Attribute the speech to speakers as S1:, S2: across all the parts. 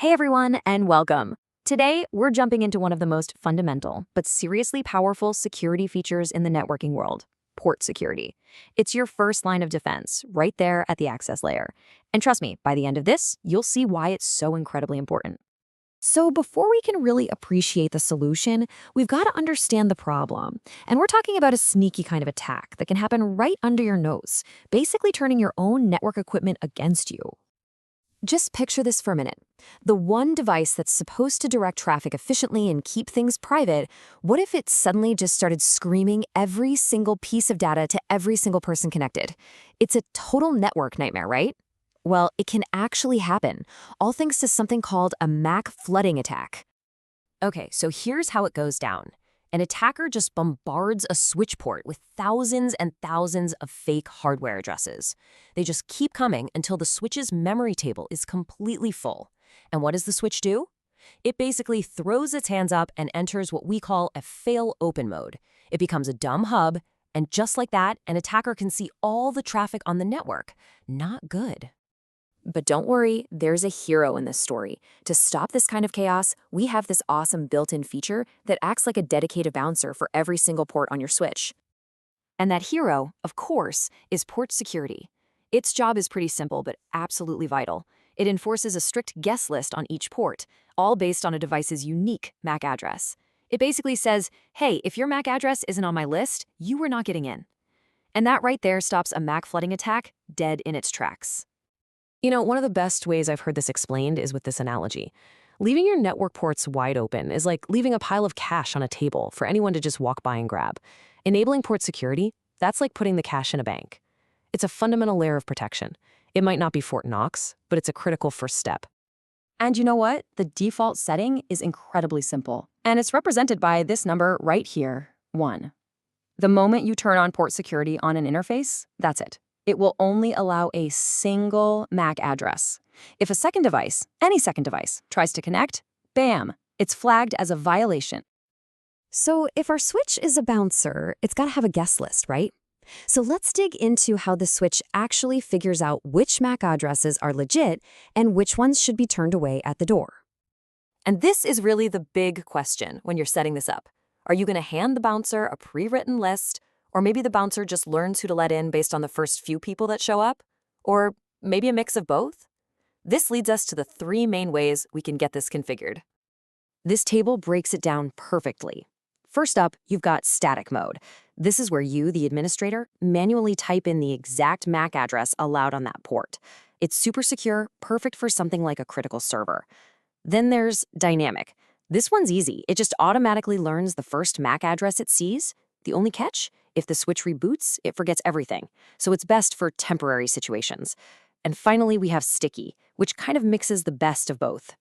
S1: Hey everyone, and welcome. Today, we're jumping into one of the most fundamental, but seriously powerful security features in the networking world, port security. It's your first line of defense, right there at the access layer. And trust me, by the end of this, you'll see why it's so incredibly important. So before we can really appreciate the solution, we've got to understand the problem. And we're talking about a sneaky kind of attack that can happen right under your nose, basically turning your own network equipment against you. Just picture this for a minute. The one device that's supposed to direct traffic efficiently and keep things private, what if it suddenly just started screaming every single piece of data to every single person connected? It's a total network nightmare, right? Well, it can actually happen, all thanks to something called a MAC flooding attack. Okay, so here's how it goes down. An attacker just bombards a switch port with thousands and thousands of fake hardware addresses. They just keep coming until the switch's memory table is completely full. And what does the switch do? It basically throws its hands up and enters what we call a fail-open mode. It becomes a dumb hub, and just like that, an attacker can see all the traffic on the network. Not good. But don't worry, there's a hero in this story. To stop this kind of chaos, we have this awesome built-in feature that acts like a dedicated bouncer for every single port on your switch. And that hero, of course, is port security. Its job is pretty simple, but absolutely vital. It enforces a strict guest list on each port, all based on a device's unique MAC address. It basically says, hey, if your MAC address isn't on my list, you are not getting in. And that right there stops a MAC flooding attack dead in its tracks. You know, one of the best ways I've heard this explained is with this analogy. Leaving your network ports wide open is like leaving a pile of cash on a table for anyone to just walk by and grab. Enabling port security, that's like putting the cash in a bank. It's a fundamental layer of protection. It might not be Fort Knox, but it's a critical first step.
S2: And you know what? The default setting is incredibly simple, and it's represented by this number right here, 1. The moment you turn on port security on an interface, that's it. It will only allow a single MAC address. If a second device, any second device, tries to connect, bam, it's flagged as a violation.
S1: So if our switch is a bouncer, it's got to have a guest list, right? So let's dig into how the switch actually figures out which MAC addresses are legit and which ones should be turned away at the door. And this is really the big question when you're setting this up. Are you going to hand the bouncer a pre-written list? Or maybe the bouncer just learns who to let in based on the first few people that show up? Or maybe a mix of both? This leads us to the 3 main ways we can get this configured. This table breaks it down perfectly. First up, you've got static mode. This is where you, the administrator, manually type in the exact MAC address allowed on that port. It's super secure, perfect for something like a critical server. Then there's dynamic. This one's easy. It just automatically learns the first MAC address it sees. The only catch? If the switch reboots, it forgets everything, so it's best for temporary situations. And finally, we have sticky, which kind of mixes the best of both.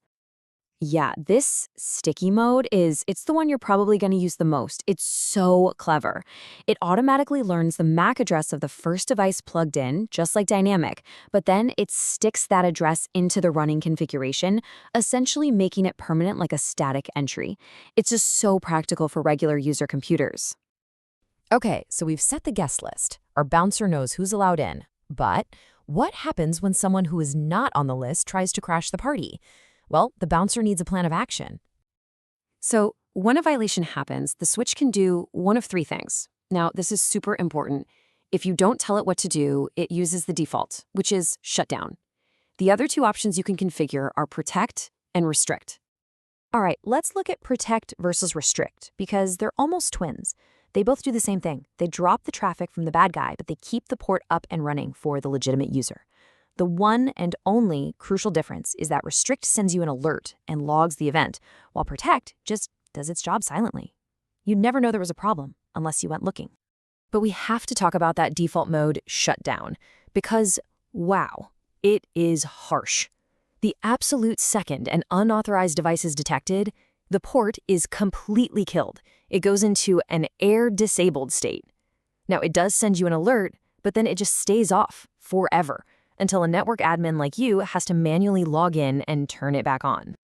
S1: Yeah, this sticky mode it's the one you're probably going to use the most. It's so clever. It automatically learns the MAC address of the first device plugged in, just like dynamic, but then it sticks that address into the running configuration, essentially making it permanent like a static entry. It's just so practical for regular user computers. Okay, so we've set the guest list. Our bouncer knows who's allowed in. But what happens when someone who is not on the list tries to crash the party? Well, the bouncer needs a plan of action. So when a violation happens, the switch can do one of 3 things. Now, this is super important. If you don't tell it what to do, it uses the default, which is shutdown. The other 2 options you can configure are protect and restrict. All right, let's look at protect versus restrict, because they're almost twins. They both do the same thing. They drop the traffic from the bad guy, but they keep the port up and running for the legitimate user. The one and only crucial difference is that restrict sends you an alert and logs the event, while protect just does its job silently. You'd never know there was a problem unless you went looking. But we have to talk about that default mode, shutdown, because, wow, it is harsh. The absolute second an unauthorized device is detected, the port is completely killed. It goes into an error-disabled state. Now, it does send you an alert, but then it just stays off forever until a network admin like you has to manually log in and turn it back on.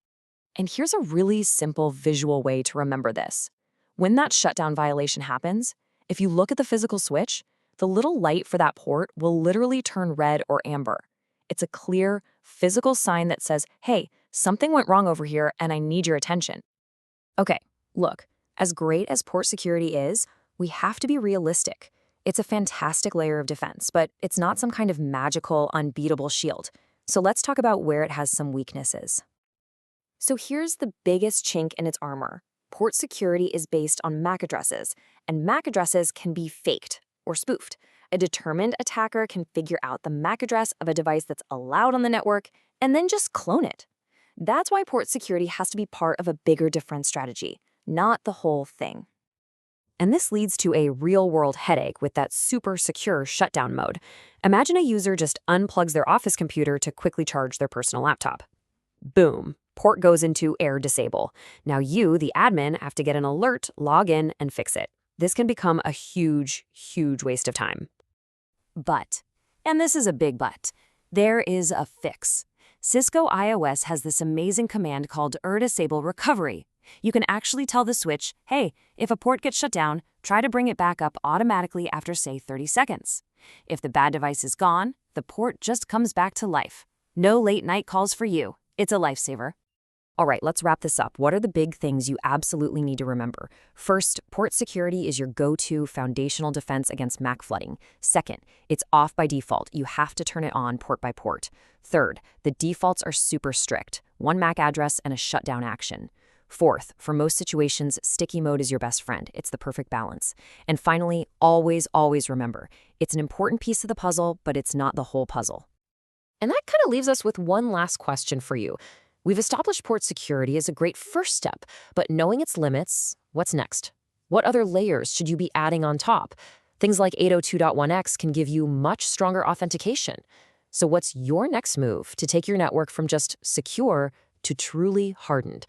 S1: And here's a really simple visual way to remember this. When that shutdown violation happens, if you look at the physical switch, the little light for that port will literally turn red or amber. It's a clear, physical sign that says, hey,
S2: something went wrong over here and I need your attention. Okay, look, as great as port security is, we have to be realistic. It's a fantastic layer of defense, but it's not some kind of magical, unbeatable shield. So let's talk about where it has some weaknesses. So here's the biggest chink in its armor. Port security is based on MAC addresses, and MAC addresses can be faked or spoofed. A determined attacker can figure out the MAC address of a device that's allowed on the network and then just clone it. That's why port security has to be part of a bigger defense strategy, not the whole thing. And this leads to a real-world headache with that super secure shutdown mode. Imagine a user just unplugs their office computer to quickly charge their personal laptop. Boom. Port goes into errdisable. Now you, the admin, have to get an alert, log in, and fix it. This can become a huge, huge waste of time. But, and this is a big but, there is a fix. Cisco iOS has this amazing command called errdisable recovery. You can actually tell the switch, hey, if a port gets shut down, try to bring it back up automatically after, say, 30 seconds. If the bad device is gone, the port just comes back to life. No late night calls for you. It's a lifesaver. All right, let's wrap this up. What are the big things you absolutely need to remember? First, port security is your go-to foundational defense against MAC flooding. Second, it's off by default. You have to turn it on port by port. Third, the defaults are super strict. One MAC address and a shutdown action. Fourth, for most situations, sticky mode is your best friend. It's the perfect balance. And finally, always, always remember, it's an important piece of the puzzle, but it's not the whole puzzle. And that kind of leaves us with one last question for you. We've established port security as a great first step, but knowing its limits, what's next? What other layers should you be adding on top? Things like 802.1x can give you much stronger authentication. So what's your next move to take your network from just secure to truly hardened?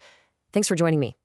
S2: Thanks for joining me.